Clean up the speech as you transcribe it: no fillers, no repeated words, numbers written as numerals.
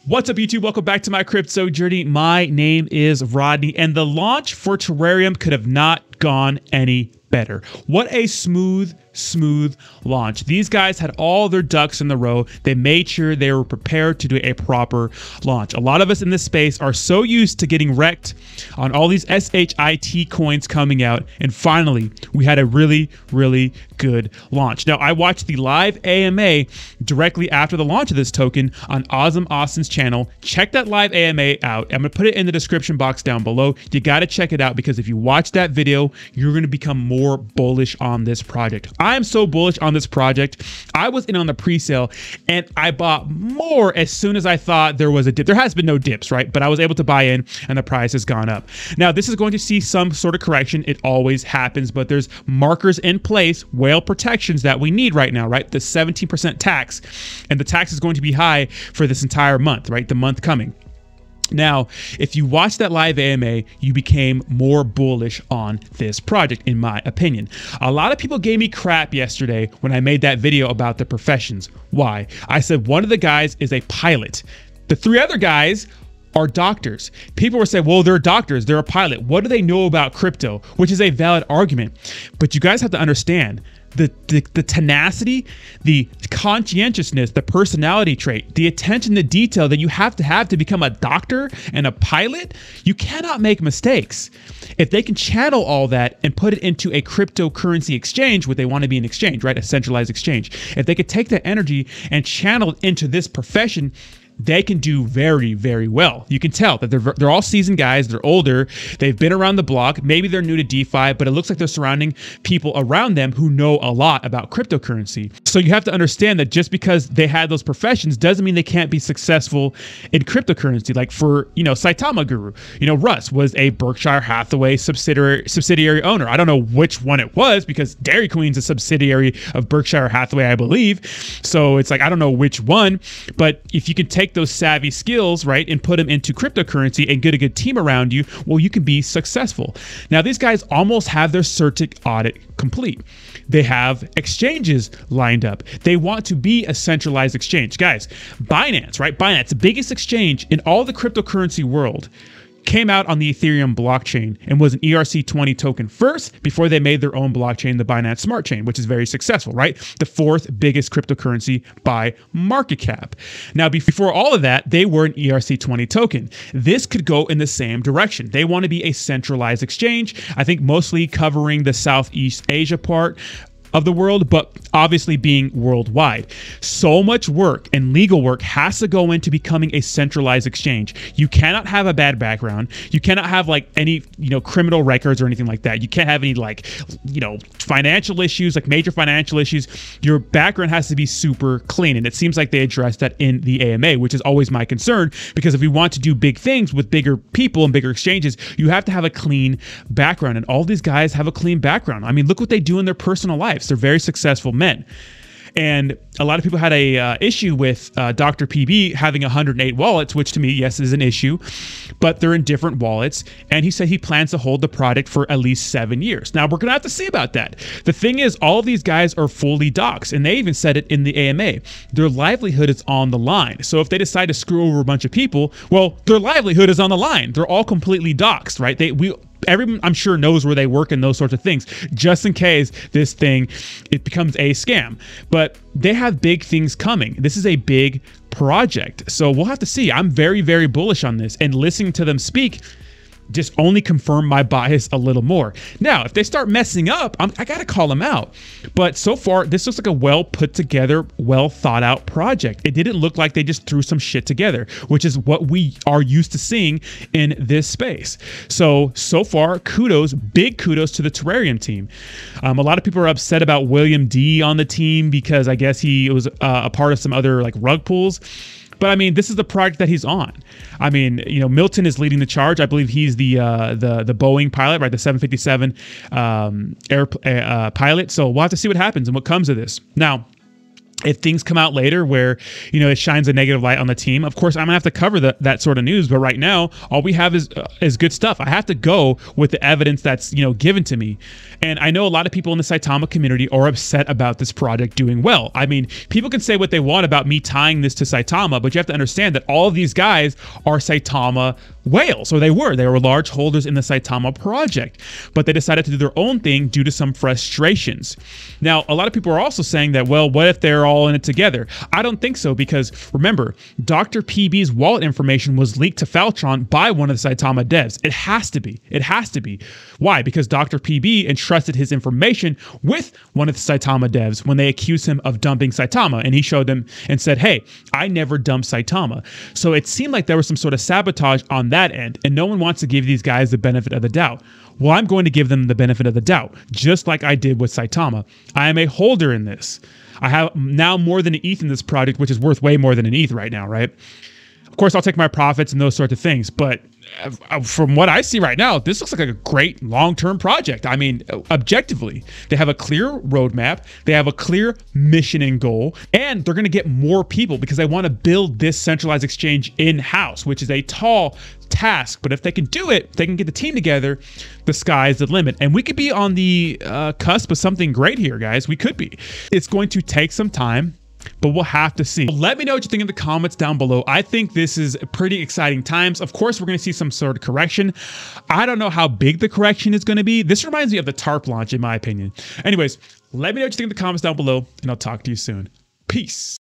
What's up, YouTube? Welcome back to my crypto journey. My name is Rodney, and the launch for Terareum could have not gone any better. What a smooth launch. These guys had all their ducks in the row. They made sure they were prepared to do a proper launch. A lot of us in this space are so used to getting wrecked on all these SHIT coins coming out, and finally we had a really good launch. Now, I watched the live AMA directly after the launch of this token on Awesome Austin's channel. Check that live AMA out. I'm gonna put it in the description box down below. You got to check it out, because if you watch that video, you're going to become more bullish on this project. I am so bullish on this project. I was in on the pre-sale and I bought more as soon as I thought there was a dip. There has been no dips, right? But I was able to buy in and the price has gone up. Now, this is going to see some sort of correction. It always happens, but there's markers in place, whale protections that we need right now, right? The 17% tax, and the tax is going to be high for this entire month, right? The month coming. Now, if you watch that live AMA, you became more bullish on this project, in my opinion. A lot of people gave me crap yesterday when I made that video about the professions. Why? I said one of the guys is a pilot. The three other guys are doctors. People were saying, well, they're doctors, they're a pilot. What do they know about crypto? Which is a valid argument. But you guys have to understand, the tenacity, the conscientiousness, the personality trait, the attention to detail that you have to become a doctor and a pilot. You cannot make mistakes. If they can channel all that and put it into a cryptocurrency exchange, what they want to be an exchange, right? A centralized exchange. If they could take that energy and channel it into this profession, they can do very well. You can tell that they're all seasoned guys. They're older. They've been around the block. Maybe they're new to DeFi, but it looks like they're surrounding people around them who know a lot about cryptocurrency. So you have to understand that just because they had those professions doesn't mean they can't be successful in cryptocurrency. Like for, Saitama Guru, Russ was a Berkshire Hathaway subsidiary owner. I don't know which one it was, because Dairy Queen's a subsidiary of Berkshire Hathaway, I believe. So it's like, I don't know which one, but if you can take those savvy skills, right, and put them into cryptocurrency and get a good team around you, well, you can be successful. Now, these guys almost have their CertiK audit complete. They have exchanges lined up. They want to be a centralized exchange. Guys, Binance, right? Binance, the biggest exchange in all the cryptocurrency world, came out on the Ethereum blockchain and was an ERC20 token first before they made their own blockchain, the Binance Smart Chain, which is very successful, right? The fourth biggest cryptocurrency by market cap. Now, before all of that, they were an ERC20 token. This could go in the same direction. They want to be a centralized exchange, I think mostly covering the Southeast Asia part of the world, but obviously being worldwide. So much work and legal work has to go into becoming a centralized exchange. You cannot have a bad background. You cannot have like any, criminal records or anything like that. You can't have any financial issues, like major financial issues. Your background has to be super clean. And it seems like they addressed that in the AMA, which is always my concern, because if we want to do big things with bigger people and bigger exchanges, you have to have a clean background. And all these guys have a clean background. I mean, look what they do in their personal life. They're very successful men. And a lot of people had a issue with Dr. PB having 108 wallets, which to me, yes, is an issue, but they're in different wallets. And he said he plans to hold the product for at least 7 years. Now, we're going to have to see about that. The thing is, all of these guys are fully doxxed, and they even said it in the AMA. Their livelihood is on the line. So if they decide to screw over a bunch of people, well, their livelihood is on the line. They're all completely doxxed, right? Everyone, I'm sure, knows where they work and those sorts of things, just in case this thing, it becomes a scam. But they have big things coming. This is a big project. So we'll have to see. I'm very bullish on this, and listening to them speak just only confirm my bias a little more. Now, if they start messing up, I got to call them out. But so far, this looks like a well put together, well thought out project. It didn't look like they just threw some shit together, which is what we are used to seeing in this space. So far, big kudos to the Terareum team. A lot of people are upset about William D on the team because I guess he was a part of some other rug pulls. But I mean, this is the project that he's on. I mean, Milton is leading the charge. I believe he's the Boeing pilot, right? The 757 pilot. So we'll have to see what happens and what comes of this. Now, if things come out later where, you know, it shines a negative light on the team, of course, I'm gonna have to cover that sort of news. But right now, all we have is good stuff. I have to go with the evidence that's, you know, given to me. And I know a lot of people in the Saitama community are upset about this project doing well. I mean, people can say what they want about me tying this to Saitama, but you have to understand that all of these guys are Saitama whales, or they were large holders in the Saitama project, but they decided to do their own thing due to some frustrations. Now, a lot of people are also saying that, well, what if they're all in it together? I don't think so, because remember, Dr. PB's wallet information was leaked to Faltron by one of the Saitama devs. It has to be. It has to be. Why? Because Dr. PB entrusted his information with one of the Saitama devs when they accused him of dumping Saitama, and he showed them and said, hey, I never dumped Saitama. So it seemed like there was some sort of sabotage on that end, and no one wants to give these guys the benefit of the doubt. Well, I'm going to give them the benefit of the doubt, just like I did with Saitama. I am a holder in this. I have now more than an ETH in this project, which is worth way more than an ETH right now, right? Of course, I'll take my profits and those sorts of things, but from what I see right now, this looks like a great long-term project. I mean, objectively, they have a clear roadmap, they have a clear mission and goal, and they're going to get more people because they want to build this centralized exchange in-house, which is a tall task. But if they can do it, they can get the team together, the sky's the limit. And we could be on the cusp of something great here, guys. We could be. It's going to take some time, but we'll have to see. Let me know what you think in the comments down below. I think this is pretty exciting times. Of course, we're going to see some sort of correction. I don't know how big the correction is going to be. This reminds me of the TARP launch, in my opinion. Anyways, let me know what you think in the comments down below, and I'll talk to you soon. Peace.